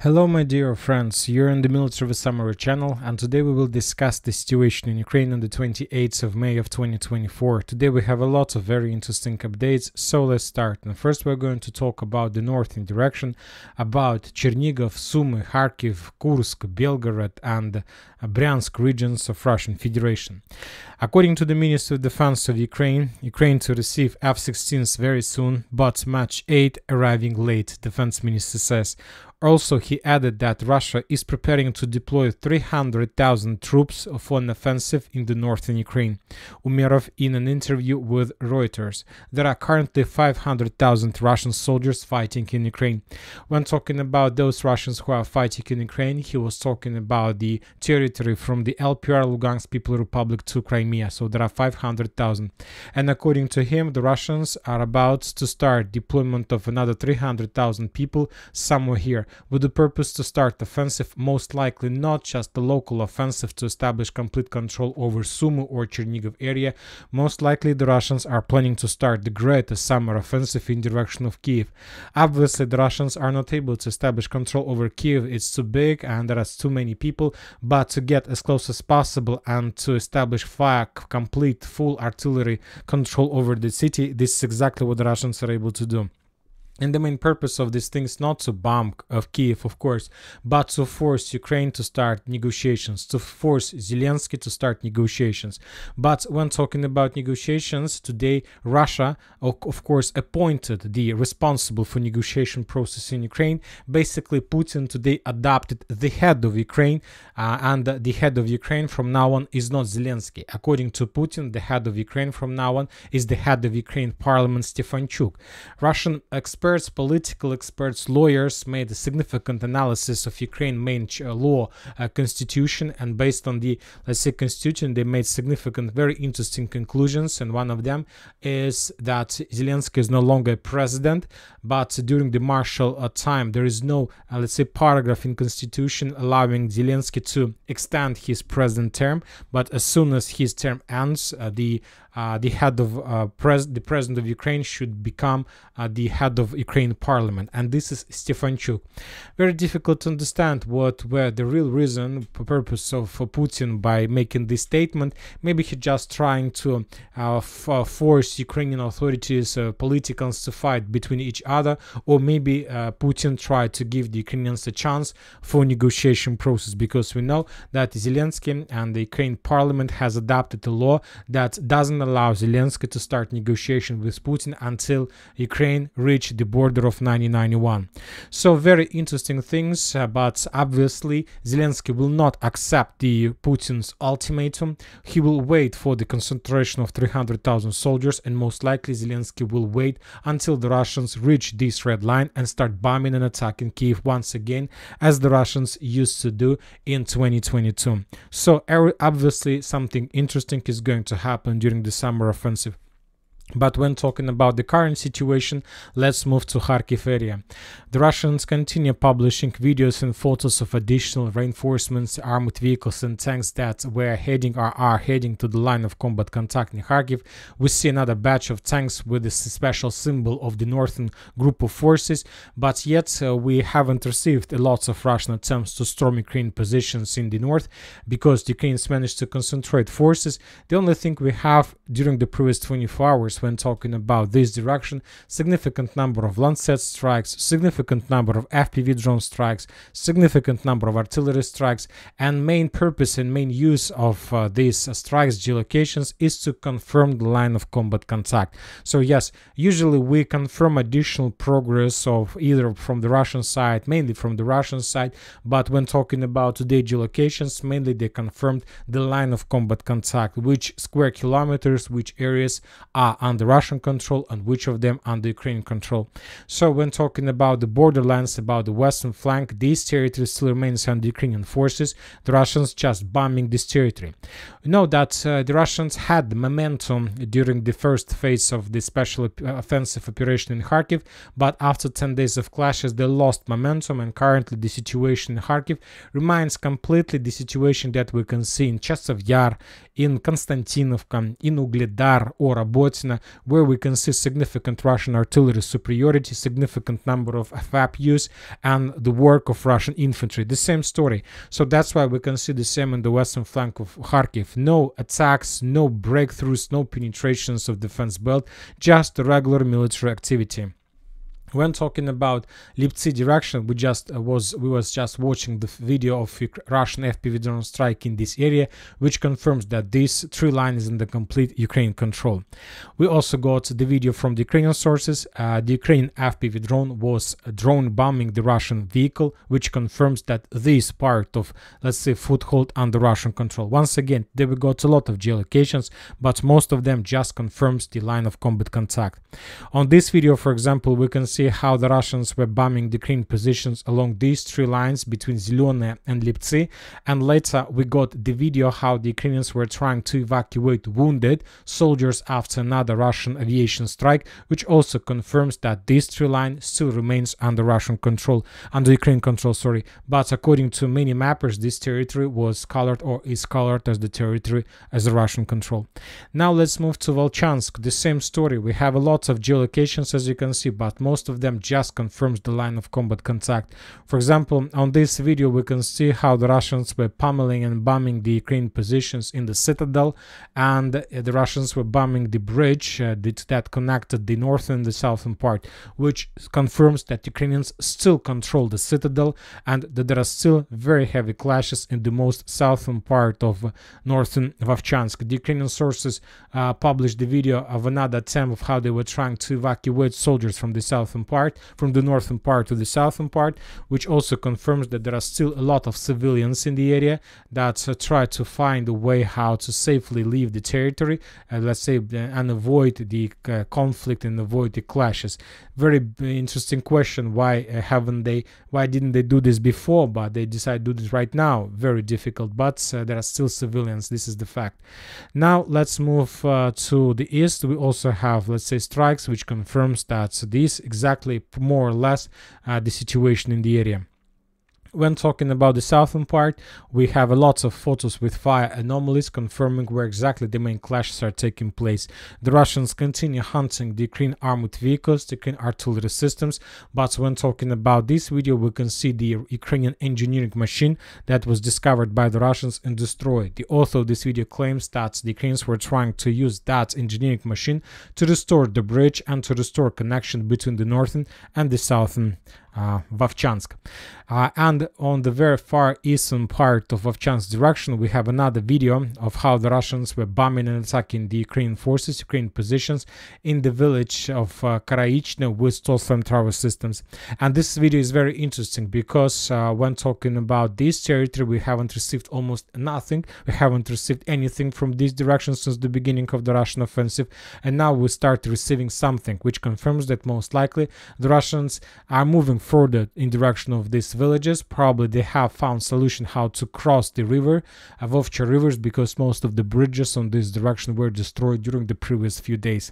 Hello my dear friends, you're in the Military Summary channel, and today we will discuss the situation in Ukraine on the 28th of May of 2024. Today we have a lot of very interesting updates, so let's start. And first we're going to talk about the northern direction, about Chernigov, Sumy, Kharkiv, Kursk, Belgorod and Bryansk regions of Russian Federation. According to the Ministry of Defense of Ukraine to receive F-16s very soon, but March 8 arriving late, Defense Minister says. Also, he added that Russia is preparing to deploy 300,000 troops for an offensive in the northern Ukraine. Umerov in an interview with Reuters. There are currently 500,000 Russian soldiers fighting in Ukraine. When talking about those Russians who are fighting in Ukraine, he was talking about the territory from the LPR Lugansk People Republic to Crimea. So there are 500,000. And according to him, the Russians are about to start deployment of another 300,000 people somewhere here, with the purpose to start offensive, most likely not just the local offensive to establish complete control over Sumy or Chernigov area. Most likely the Russians are planning to start the greatest summer offensive in direction of Kiev. Obviously the Russians are not able to establish control over Kiev, it's too big and there are too many people, but to get as close as possible and to establish complete full artillery control over the city, this is exactly what the Russians are able to do. And the main purpose of this thing is not to bomb Kiev, of course, but to force Ukraine to start negotiations, to force Zelensky to start negotiations. But when talking about negotiations, today Russia, of course, appointed the responsible for negotiation process in Ukraine. Basically, Putin today adopted the head of Ukraine, and the head of Ukraine from now on is not Zelensky. According to Putin, the head of Ukraine from now on is the head of Ukraine Parliament, Stefanchuk. Russian experts, political experts, lawyers made a significant analysis of Ukraine's main law, constitution, and based on the, let's say, constitution, they made significant, very interesting conclusions, and one of them is that Zelensky is no longer president, but during the martial time there is no, let's say, paragraph in constitution allowing Zelensky to extend his president term, but as soon as his term ends, the head of the president of Ukraine should become the head of Ukraine Parliament, and this is Stefanchuk. Very difficult to understand what were the real reason, purpose of Putin by making this statement. Maybe he just trying to force Ukrainian authorities, politicals to fight between each other, or maybe Putin tried to give the Ukrainians a chance for negotiation process, because we know that Zelensky and the Ukraine Parliament has adopted a law that doesn't allow Zelensky to start negotiation with Putin until Ukraine reach the border of 1991. So very interesting things, but obviously Zelensky will not accept the Putin's ultimatum. He will wait for the concentration of 300,000 soldiers, and most likely Zelensky will wait until the Russians reach this red line and start bombing and attacking Kiev once again, as the Russians used to do in 2022. So obviously something interesting is going to happen during the summer offensive. But when talking about the current situation, let's move to Kharkiv area. The Russians continue publishing videos and photos of additional reinforcements, armored vehicles and tanks that were heading or are heading to the line of combat contact in Kharkiv. We see another batch of tanks with a special symbol of the northern group of forces, but yet we haven't received lots of Russian attempts to storm Ukraine positions in the north, because the Ukrainians managed to concentrate forces. The only thing we have during the previous 24 hours when talking about this direction, significant number of Lancet strikes, significant number of FPV drone strikes, significant number of artillery strikes, and main purpose and main use of these strikes, geolocations, is to confirm the line of combat contact. So yes, usually we confirm additional progress of either from the Russian side, mainly from the Russian side, but when talking about today geolocations, mainly they confirmed the line of combat contact, which square kilometers, which areas are under Russian control and which of them under Ukrainian control. So when talking about the borderlands, about the western flank, this territory still remains under Ukrainian forces, the Russians just bombing this territory. We know that the Russians had momentum during the first phase of the special offensive operation in Kharkiv, but after 10 days of clashes they lost momentum, and currently the situation in Kharkiv remains completely the situation that we can see in Chasiv Yar, in Konstantinovka, in Ugledar or Robotyne, where we can see significant Russian artillery superiority, significant number of FAP use, and the work of Russian infantry. The same story. So that's why we can see the same in the western flank of Kharkiv. No attacks, no breakthroughs, no penetrations of defense belt, just regular military activity. When talking about Liptsi direction, we was just watching the video of Russian FPV drone strike in this area, which confirms that this tree line is in the complete Ukraine control. We also got the video from the Ukrainian sources. The Ukrainian FPV drone was drone bombing the Russian vehicle, which confirms that this part of, let's say, foothold under Russian control. Once again, there we got a lot of geolocations, but most of them just confirms the line of combat contact. On this video, for example, we can see how the Russians were bombing the Ukrainian positions along these three lines between Zelyone and Liptsi, and later we got the video how the Ukrainians were trying to evacuate wounded soldiers after another Russian aviation strike, which also confirms that this tree line still remains under Russian control, under Ukrainian control, sorry. But according to many mappers, this territory was colored or is colored as the territory as a Russian control. Now let's move to Volchansk. The same story. We have a lot of geolocations, as you can see, but most of them just confirms the line of combat contact. For example, on this video we can see how the Russians were pummeling and bombing the Ukrainian positions in the citadel, and the Russians were bombing the bridge that connected the northern and the southern part, which confirms that Ukrainians still control the citadel and that there are still very heavy clashes in the most southern part of northern Vovchansk. The Ukrainian sources published the video of another attempt of how they were trying to evacuate soldiers from the southern part, from the northern part to the southern part, which also confirms that there are still a lot of civilians in the area that try to find a way how to safely leave the territory, let's say, and avoid the conflict and avoid the clashes. Very interesting question. Why didn't they do this before, but they decide to do this right now? Very difficult, but there are still civilians. This is the fact. Now let's move to the east. We also have, let's say, strikes, which confirms that this exactly more or less the situation in the area. When talking about the southern part, we have a lots of photos with fire anomalies confirming where exactly the main clashes are taking place. The Russians continue hunting the Ukrainian armored vehicles, the Ukrainian artillery systems, but when talking about this video, we can see the Ukrainian engineering machine that was discovered by the Russians and destroyed. The author of this video claims that the Ukrainians were trying to use that engineering machine to restore the bridge and to restore connection between the northern and the southern Vovchansk. And on the very far eastern part of Vovchansk direction, we have another video of how the Russians were bombing and attacking the Ukrainian forces, Ukrainian positions in the village of Karaichne with tall flamethrower systems. And this video is very interesting because when talking about this territory, we haven't received almost nothing. We haven't received anything from this direction since the beginning of the Russian offensive, and now we start receiving something, which confirms that most likely the Russians are moving further in direction of these villages. Probably they have found solution how to cross the river, Vovcha rivers, because most of the bridges on this direction were destroyed during the previous few days.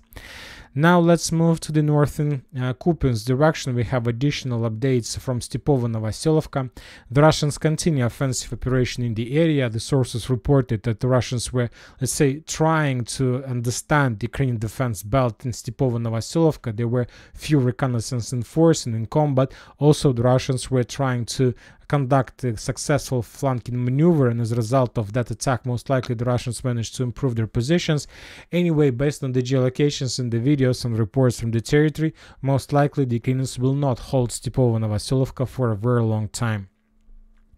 Now let's move to the northern Kupiansk direction. We have additional updates from Stepovo Novoselovka. The Russians continue offensive operation in the area. The sources reported that the Russians were, let's say, trying to understand the Ukrainian defense belt in Stepovo Novoselovka. There were few reconnaissance in force and in combat. Also, the Russians were trying to conduct a successful flanking maneuver, and as a result of that attack, most likely the Russians managed to improve their positions. Anyway, based on the geolocations in the videos and reports from the territory, most likely the Ukrainians will not hold Stepovo Novoselovka for a very long time.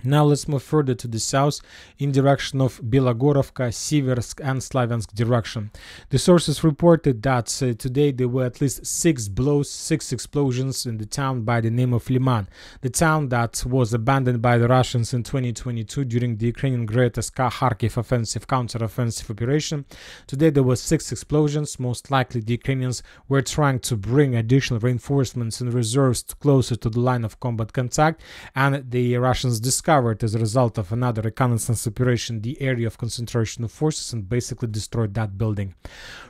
Now let's move further to the south in direction of Belogorovka, Siversk and Slavyansk direction. The sources reported that today there were at least 6 explosions in the town by the name of Liman, the town that was abandoned by the Russians in 2022 during the Ukrainian Great Kharkiv offensive counter-offensive operation. Today there were 6 explosions. Most likely the Ukrainians were trying to bring additional reinforcements and reserves closer to the line of combat contact, and the Russians discovered discovered as a result of another reconnaissance operation the area of concentration of forces and basically destroyed that building.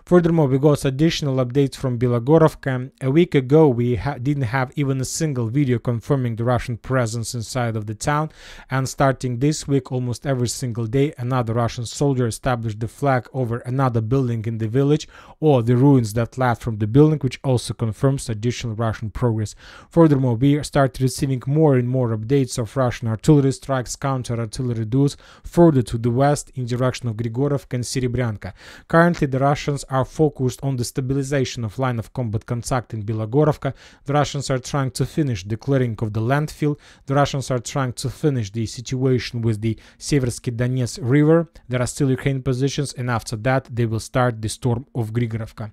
Furthermore, we got additional updates from Bilogorovka. A week ago, we didn't have even a single video confirming the Russian presence inside of the town, and starting this week, almost every single day, another Russian soldier established the flag over another building in the village or the ruins that left from the building, which also confirms additional Russian progress. Furthermore, we started receiving more and more updates of Russian artillery strikes, counter-artillery duels further to the west in direction of Grigorovka and Serebryanka. Currently, the Russians are focused on the stabilization of line of combat contact in Bilogorovka. The Russians are trying to finish the clearing of the landfill. The Russians are trying to finish the situation with the Seversky Donets river. There are still Ukrainian positions, and after that they will start the storm of Grigorovka.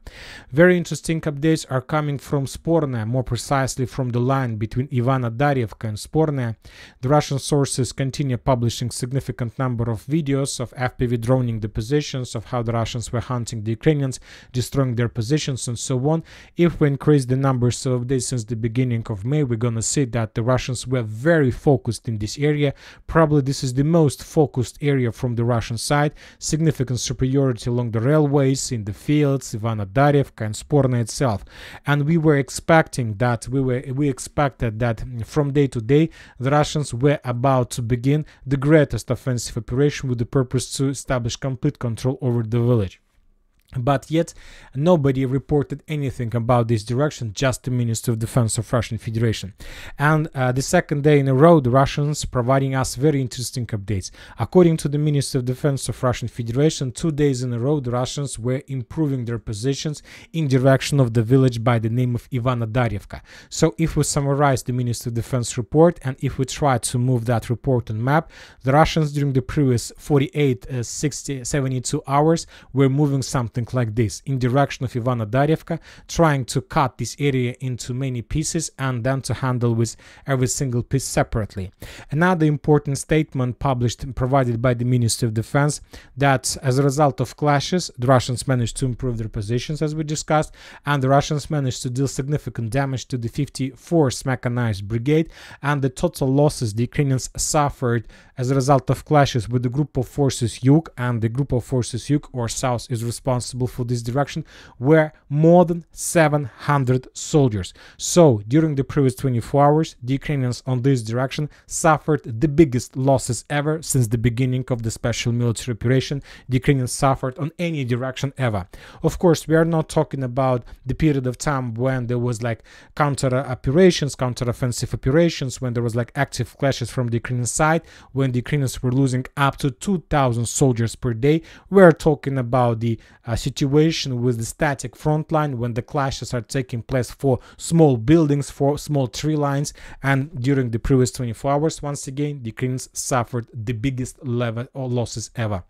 Very interesting updates are coming from Spornaya, more precisely from the line between Ivano-Darievka and Spornaya. The Russian sources continue publishing significant number of videos of FPV droning the positions, of how the Russians were hunting the Ukrainians, destroying their positions, and so on. If we increase the numbers of days since the beginning of May, we're gonna see that the Russians were very focused in this area. Probably this is the most focused area from the Russian side. Significant superiority along the railways, in the fields, Ivano-Darievka and Spornaya itself. And we were expecting that, we expected that from day to day the Russians were about to begin the greatest offensive operation with the purpose to establish complete control over the village. But yet nobody reported anything about this direction, just the Minister of Defense of Russian Federation. And the second day in a row, the Russians providing us very interesting updates. According to the Minister of Defense of Russian Federation, 2 days in a row the Russians were improving their positions in direction of the village by the name of Ivano-Darievka. So if we summarize the Minister of Defense report, and if we try to move that report on map, the Russians during the previous 48, 60, 72 hours were moving something like this in direction of Ivano-Darievka, trying to cut this area into many pieces and then to handle with every single piece separately. Another important statement published and provided by the Ministry of Defense, that as a result of clashes, the Russians managed to improve their positions, as we discussed, and the Russians managed to deal significant damage to the 54th Mechanized Brigade, and the total losses the Ukrainians suffered as a result of clashes with the group of forces Yug, and the group of forces Yug or South is responsible for this direction, were more than 700 soldiers. So during the previous 24 hours, the Ukrainians on this direction suffered the biggest losses ever since the beginning of the special military operation the Ukrainians suffered on any direction ever. Of course, we are not talking about the period of time when there was like counter-operations, counter-offensive operations, when there was like active clashes from the Ukrainian side, when the Ukrainians were losing up to 2,000 soldiers per day. We are talking about the situation with the static front line, when the clashes are taking place for small buildings, for small tree lines, and during the previous 24 hours, once again, the Ukrainians suffered the biggest level of losses ever.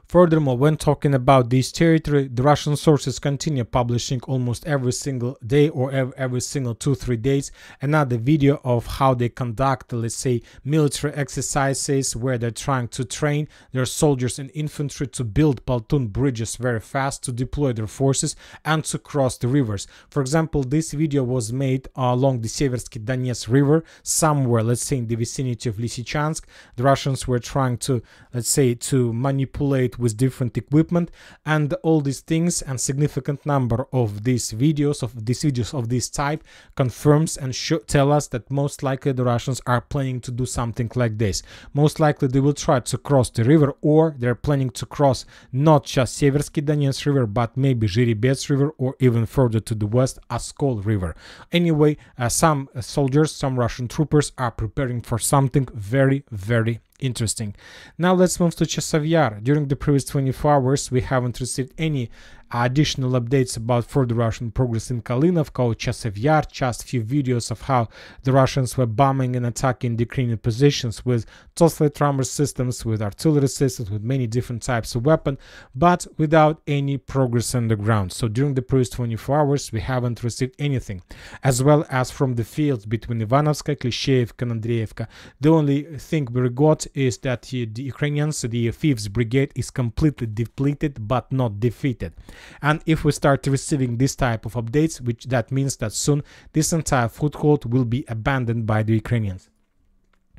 Furthermore, when talking about this territory, the Russian sources continue publishing almost every single day or every single 2-3 days another video of how they conduct, let's say, military exercises where they're trying to train their soldiers and infantry to build pontoon bridges very fast, to deploy their forces and to cross the rivers. For example, this video was made along the Seversky Donets river, somewhere, let's say, in the vicinity of Lysychansk. The Russians were trying to, let's say, to manipulate with different equipment, and all these things and significant number of these videos of this type confirms and tell us that most likely the Russians are planning to do something like this. Most likely they will try to cross the river, or they're planning to cross not just Seversky Donets river, but maybe Zhiribets river, or even further to the west, Oskol river. Anyway, some soldiers, some Russian troopers are preparing for something very, very interesting. Now let's move to Chasiv Yar. During the previous 24 hours, we haven't received any additional updates about further Russian progress in Kalinovka or Chasiv Yar, just few videos of how the Russians were bombing and attacking the Ukrainian positions with Toslet rammer systems, with artillery systems, with many different types of weapons, but without any progress on the ground. So during the previous 24 hours, we haven't received anything. As well as from the fields between Ivanovska, Klishevka and Andreevka, the only thing we got is that the Ukrainians, the 5th Brigade, is completely depleted but not defeated. And if we start receiving this type of updates, which that means that soon this entire foothold will be abandoned by the Ukrainians.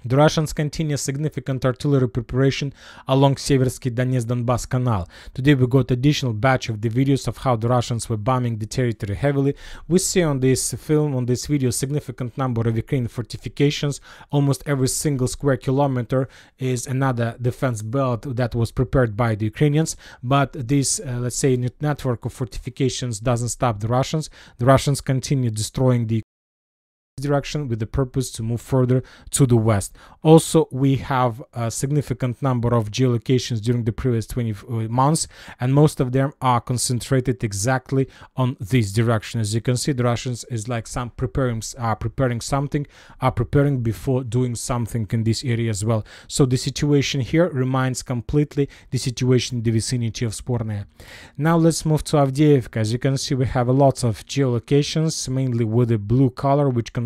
The Russians continue significant artillery preparation along Seversky Donetsk-Donbass Canal. Today we got additional batch of the videos of how the Russians were bombing the territory heavily. We see on this film, on this video, significant number of Ukrainian fortifications. Almost every single square kilometer is another defense belt that was prepared by the Ukrainians. But this, let's say, network of fortifications doesn't stop the Russians. The Russians continue destroying the direction with the purpose to move further to the west. Also, we have a significant number of geolocations during the previous 20 months, and most of them are concentrated exactly on this direction. As you can see, the Russians is like some preparing before doing something in this area as well. So the situation here reminds completely the situation in the vicinity of Spornaya. Now let's move to Avdiivka. As you can see, we have a lot of geolocations, mainly with a blue color, which confirms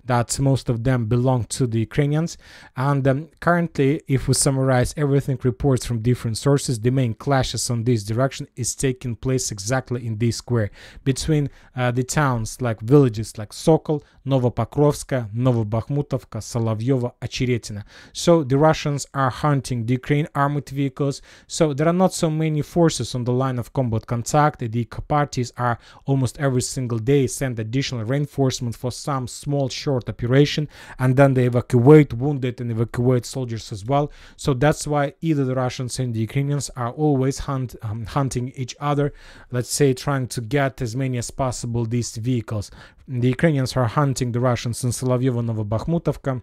that most of them belong to the Ukrainians. And currently, if we summarize everything reports from different sources, the main clashes on this direction is taking place exactly in this square between the towns like villages like Sokol, Novopokrovska, Novobakhmutovka, Solovyova, Acheretina. So the Russians are hunting the Ukraine armored vehicles. So there are not so many forces on the line of combat contact. The parties are almost every single day send additional reinforcement for some small short operation, and then they evacuate wounded and evacuate soldiers as well. So that's why either the Russians and the Ukrainians are always hunting each other, let's say trying to get as many as possible these vehicles. The Ukrainians are hunting the Russians in Solovyovo, Novobakhmutovka.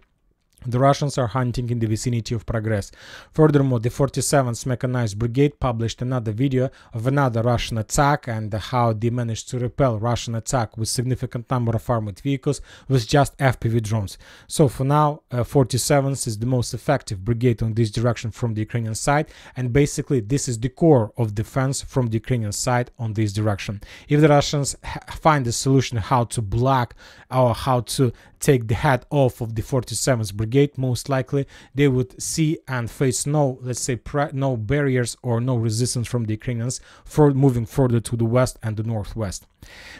The Russians are hunting in the vicinity of Progress. Furthermore, the 47th Mechanized Brigade published another video of another Russian attack and how they managed to repel Russian attack with significant number of armored vehicles with just FPV drones. So for now, 47th is the most effective brigade on this direction from the Ukrainian side, and basically this is the core of defense from the Ukrainian side on this direction. If the Russians find a solution how to block or how to take the head off of the 47th Brigade, most likely they would see and face no, let's say, no barriers or no resistance from the Ukrainians for moving further to the west and the northwest.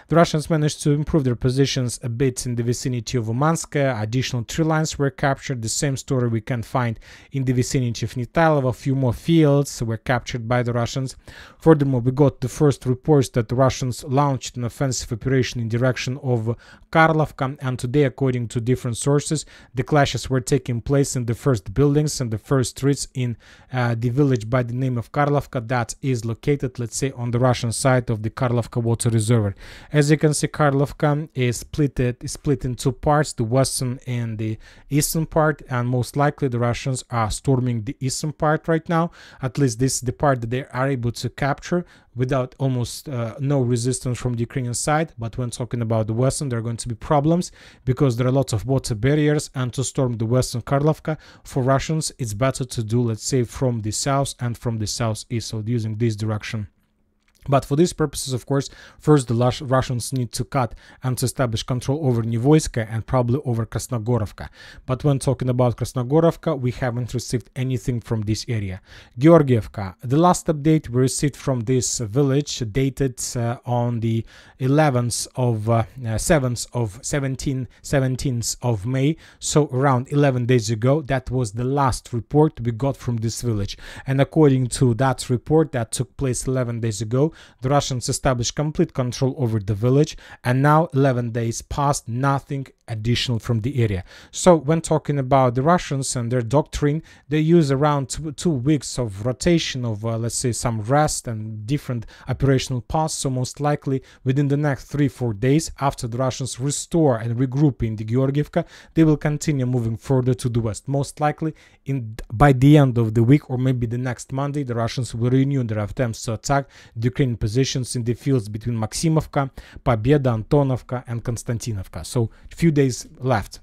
The Russians managed to improve their positions a bit in the vicinity of Umansk. Additional 3 lines were captured. The same story we can find in the vicinity of Nitailov. A few more fields were captured by the Russians. Furthermore, we got the first reports that the Russians launched an offensive operation in direction of Karlovka, and today, according to different sources, the clashes were taking place in the first buildings and the first streets in the village by the name of Karlovka that is located, let's say, on the Russian side of the Karlovka water reservoir. As you can see, Karlovka is split in 2 parts, the western and the eastern part, and most likely the Russians are storming the eastern part right now. At least this is the part that they are able to capture without almost no resistance from the Ukrainian side. But when talking about the western, there are going to be problems because there are lots of water barriers, and to storm the western Karlovka for Russians, it's better to do, let's say, from the south and from the southeast, so using this direction. But for these purposes, of course, first the Russians need to cut and to establish control over Nivoyska and probably over Krasnogorovka. But when talking about Krasnogorovka, we haven't received anything from this area. Georgievka, the last update we received from this village dated on the 17th of May, so around 11 days ago. That was the last report we got from this village. And according to that report that took place 11 days ago, the Russians established complete control over the village, and now 11 days passed, nothing additional from the area. So when talking about the Russians and their doctrine, they use around 2 weeks of rotation of let's say some rest and different operational paths. So most likely within the next 3-4 days after the Russians restore and regroup in the Georgievka, they will continue moving further to the west. Most likely by the end of the week or maybe the next Monday, the Russians will renew their attempts to attack the Ukrainian positions in the fields between Maximovka, Pobeda, Antonovka and Konstantinovka. So few days left.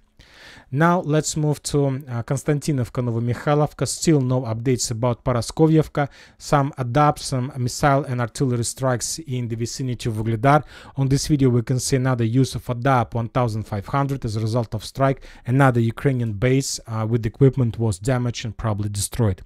Now let's move to Konstantinovka, Novomikhalovka. Still no updates about Paraskovyevka. Some adapts, some missile and artillery strikes in the vicinity of Vuhledar. On this video we can see another use of ADAP 1500 as a result of strike. Another Ukrainian base with equipment was damaged and probably destroyed.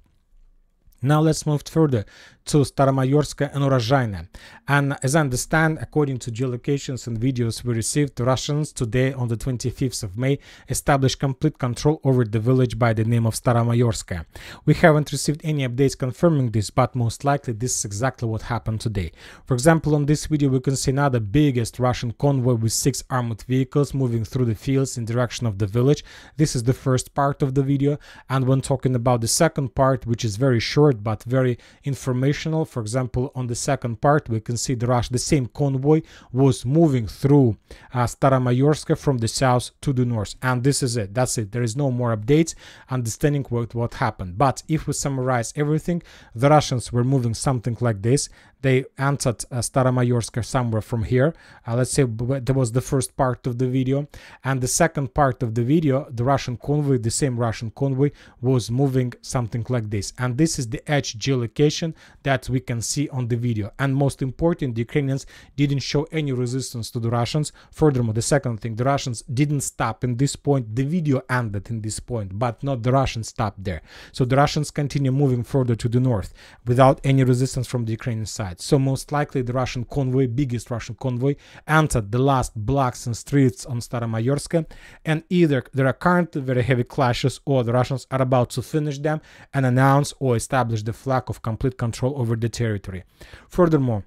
Now let's move further to Staromayorska and Urozhaine. And as I understand, according to geolocations and videos we received, the Russians today on the 25th of May established complete control over the village by the name of Staromayorska. We haven't received any updates confirming this, but most likely this is exactly what happened today. For example, on this video we can see now the biggest Russian convoy with 6 armored vehicles moving through the fields in direction of the village. This is the first part of the video, and when talking about the second part, which is very short but very informational, for example, on the second part we can see the same convoy was moving through Staromayorska from the south to the north, and this is it. That's it. There is no more updates understanding what happened. But if we summarize everything, the Russians were moving something like this. They entered Staromayorska somewhere from here. Let's say that was the first part of the video, and the second part of the video, the Russian convoy, the same Russian convoy, was moving something like this, and this is the edge geolocation that we can see on the video. And most important, the Ukrainians didn't show any resistance to the Russians. Furthermore, the second thing, the Russians didn't stop in this point. The video ended in this point, but not the Russians stopped there. So the Russians continue moving further to the north without any resistance from the Ukrainian side. So most likely the Russian convoy, biggest Russian convoy, entered the last blocks and streets on Staromayorska, and either there are currently very heavy clashes or the Russians are about to finish them and announce or establish the flag of complete control over the territory. Furthermore,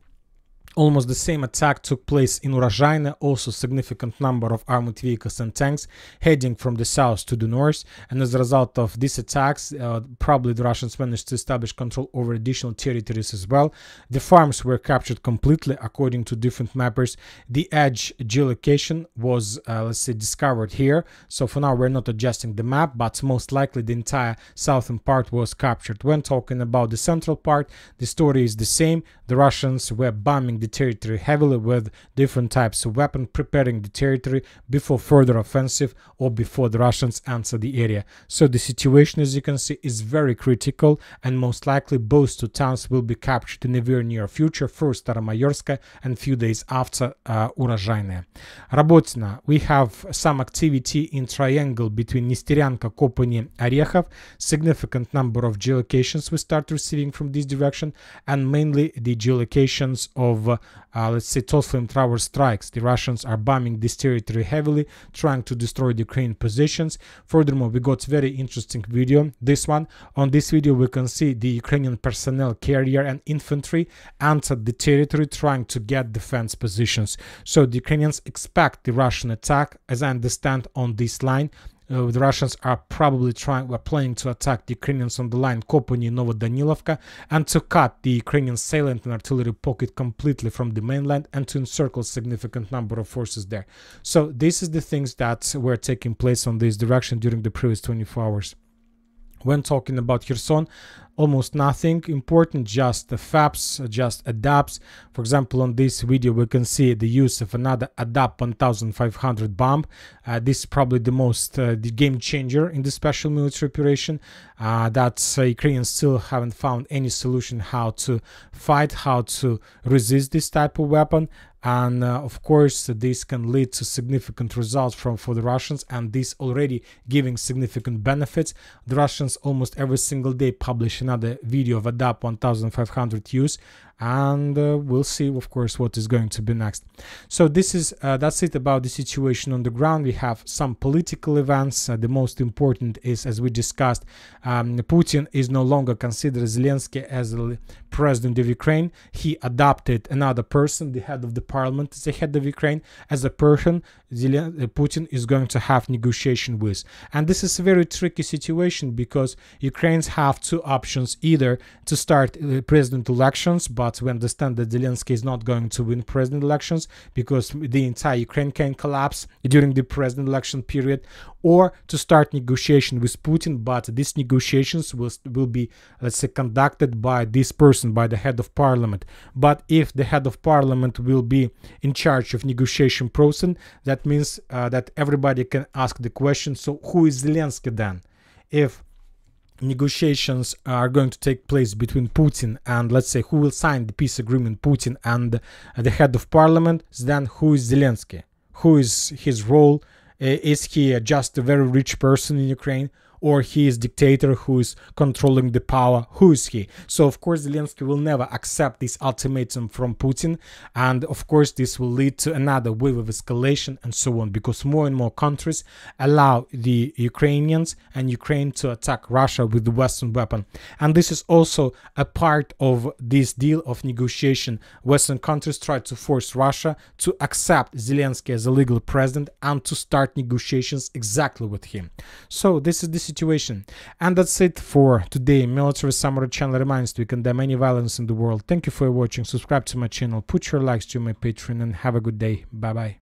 almost the same attack took place in Urozhaine, also significant number of armored vehicles and tanks heading from the south to the north, and as a result of these attacks, probably the Russians managed to establish control over additional territories as well. The farms were captured completely according to different mappers. The edge geolocation was, let's say, discovered here. So for now we're not adjusting the map, but most likely the entire southern part was captured. When talking about the central part, the story is the same. The Russians were bombing the territory heavily with different types of weapons, preparing the territory before further offensive or before the Russians enter the area. So the situation, as you can see, is very critical, and most likely both two towns will be captured in the very near future, first Staromayorska and few days after Urozhaine. Rabotina, we have some activity in triangle between Nesteryanka, Kopony, Orechov. Significant number of geolocations we start receiving from this direction, and mainly the geolocations of let's say tall flame tower strikes. The Russians are bombing this territory heavily, trying to destroy the Ukrainian positions. Furthermore, we got very interesting video, this one. On this video we can see the Ukrainian personnel carrier and infantry entered the territory trying to get defense positions. So the Ukrainians expect the Russian attack, as I understand, on this line. The Russians are probably planning to attack the Ukrainians on the line Kopony, Novodanilovka, and to cut the Ukrainian salient and artillery pocket completely from the mainland and to encircle significant number of forces there. So this is the things that were taking place on this direction during the previous 24 hours. When talking about Kherson, almost nothing important, just the FAPs, just ADAPs. For example, on this video we can see the use of another ADAP 1500 bomb. This is probably the most the game changer in the special military operation. That Ukrainians still haven't found any solution how to fight, how to resist this type of weapon. And of course this can lead to significant results for the Russians, and this already giving significant benefits. The Russians almost every single day publish another video of ADAP 1500 use, and we'll see, of course, what is going to be next. So this is that's it about the situation on the ground. We have some political events. The most important is, as we discussed, Putin is no longer considered Zelensky as the president of Ukraine. He adopted another person, the head of the parliament, as the head of Ukraine, as a person Putin is going to have negotiation with. And this is a very tricky situation because Ukrainians have two options: either to start president elections, but we understand that Zelensky is not going to win president elections because the entire Ukraine can collapse during the president election period, or to start negotiation with Putin, but these negotiations will be, let's say, conducted by this person, by the head of parliament. But if the head of parliament will be in charge of negotiation process, that means that everybody can ask the question, so who is Zelensky then? If negotiations are going to take place between Putin and, let's say, who will sign the peace agreement, Putin and the head of parliament, then who is Zelensky? Who is his role? Is he just a very rich person in Ukraine, or he is dictator who is controlling the power. Who is he? So of course Zelensky will never accept this ultimatum from Putin, and of course this will lead to another wave of escalation and so on, because more and more countries allow the Ukrainians and Ukraine to attack Russia with the Western weapon. And this is also a part of this deal of negotiation. Western countries try to force Russia to accept Zelensky as a legal president and to start negotiations exactly with him. So this is the situation. And that's it for today. Military Summary channel reminds to condemn any violence in the world. Thank you for watching. Subscribe to my channel, put your likes to my Patreon, and have a good day. Bye bye.